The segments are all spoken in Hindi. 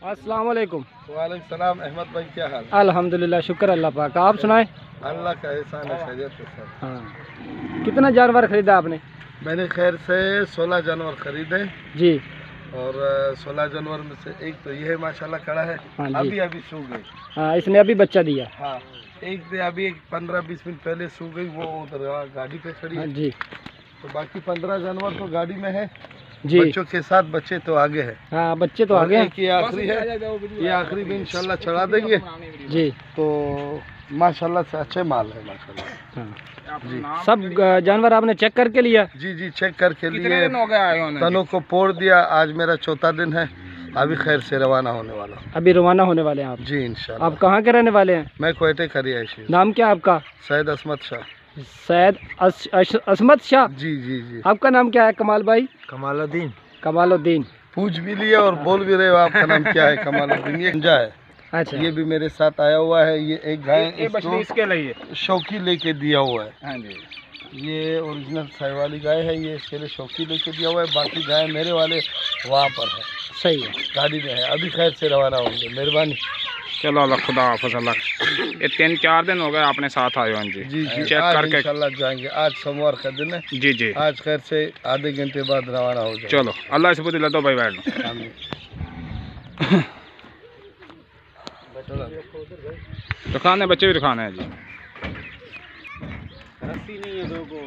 अस्सलाम वालेकुम। वालेकुम सलाम। अहमद भाई क्या हाल? अल्हम्दुलिल्लाह, शुक्र अल्लाह पाक। आप सुनाए? अल्लाह का एहसान है, खैरियत है सर। हाँ, कितना जानवर खरीदा आपने? मैंने खैर से 16 जानवर खरीदे जी। और 16 जानवर में से एक तो ये है माशाल्लाह खड़ा है। हाँ जी। अभी सू गई। हाँ, इसने अभी बच्चा दिया। हाँ, एक दे अभी 15-20 मिनट पहले सू गई, वो उधर गाड़ी पे खड़ी हाँ है। जी। तो बाकी 15 जानवर तो गाड़ी में है जी। बच्चों के साथ, बच्चे तो आगे है। हाँ, बच्चे तो आगे हैं। ये आखिरी है, ये आखिरी भी इंशाल्लाह चढ़ा देंगे। जी। तो माशाल्लाह से अच्छे माल है माशाल्लाह। हाँ जी। सब जानवर आपने चेक करके लिया? जी जी, चेक करके लिए, तनों को पोड़ दिया। आज मेरा चौथा दिन है, अभी खैर से रवाना होने वाला हूँ। अभी रवाना होने वाले हैं आप? जी इंशाल्लाह। आप कहाँ के रहने वाले हैं? मैं क्वेटे का रिहायशी। नाम क्या आपका? सैयद असमत शाह। सैयद असमत शाह। जी जी जी। आपका नाम क्या है कमाल भाई? कमालुद्दीन। कमालुद्दीन। पूछ भी लिया और बोल भी रहे हो, आपका नाम क्या है? कमालुद्दीन। ये गंजा है। अच्छा। ये भी मेरे साथ आया हुआ है। ये एक गाय इसके लिए शौकी लेके दिया हुआ है। हाँ जी। ये ओरिजिनल साई वाली गाय है, ये इसके लिए शौकी लेके दिया हुआ है। बाकी गाय मेरे वाले वहाँ पर है। सही है, गाड़ी में है। अभी खैर से रवाना होंगे। मेहरबानी। चलो अल्लाह खुदा हाफ़िज़। अल्लाह, ये 3-4 दिन हो गए आपने साथ आए हो। जी जी जी, चेक आज करके इंशाल्लाह जाएंगे। आज सोमवार का दिन है। जी जी, आज खैर से आधे घंटे बाद रवाना हो जाए। चलो अल्लाह से दिला दो भाई बैठ लो। आमीन। दिखाने बच्चे भी दिखाने हैं जी। रस्सी नहीं है दो को।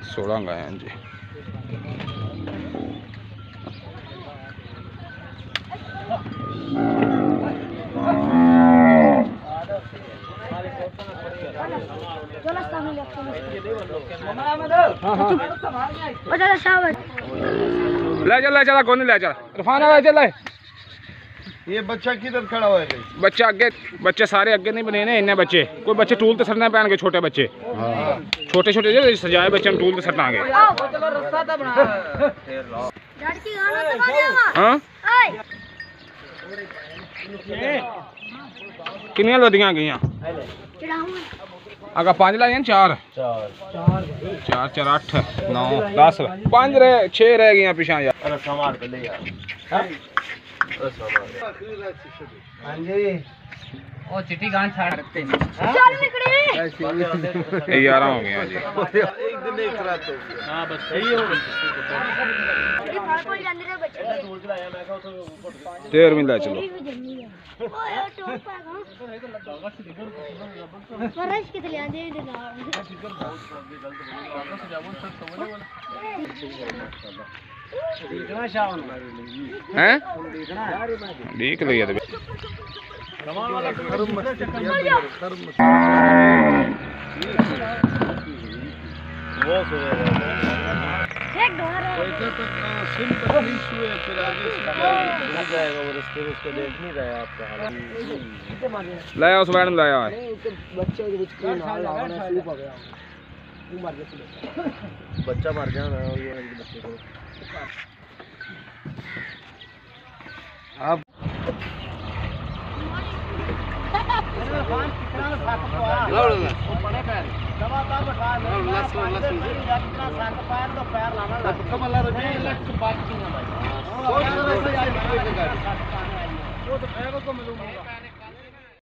16 गाय हैं जी। ले चला कौन ले चला इरफान ले चला। ये बच्चा किधर खड़ा हुआ है? बच्चा अगे, बच्चे सारे अगे नहीं बने ने, इन्ने बच्चे कोई बच्चे टूल तो सरना पैन के, छोटे बच्चे छोटे छोटे जो सजाए बच्चे टूल तो सरना गए। हाँ किनिया लदियाँ गई अगर 5 लाइया 4 8 9 10 5 रह 6 रह गई पिछा यार। ओ चिट्ठी गांठ छाड़ रखते हैं। चल निकले 11 हो गया जी। एक दिन एक रात हो गया। हां बस यही हो गई। 13 मिल चलो। हैं देख लिया तो लाया उस मैडम लाया है बच्चा मर जाना बच्चे को। आप वो तो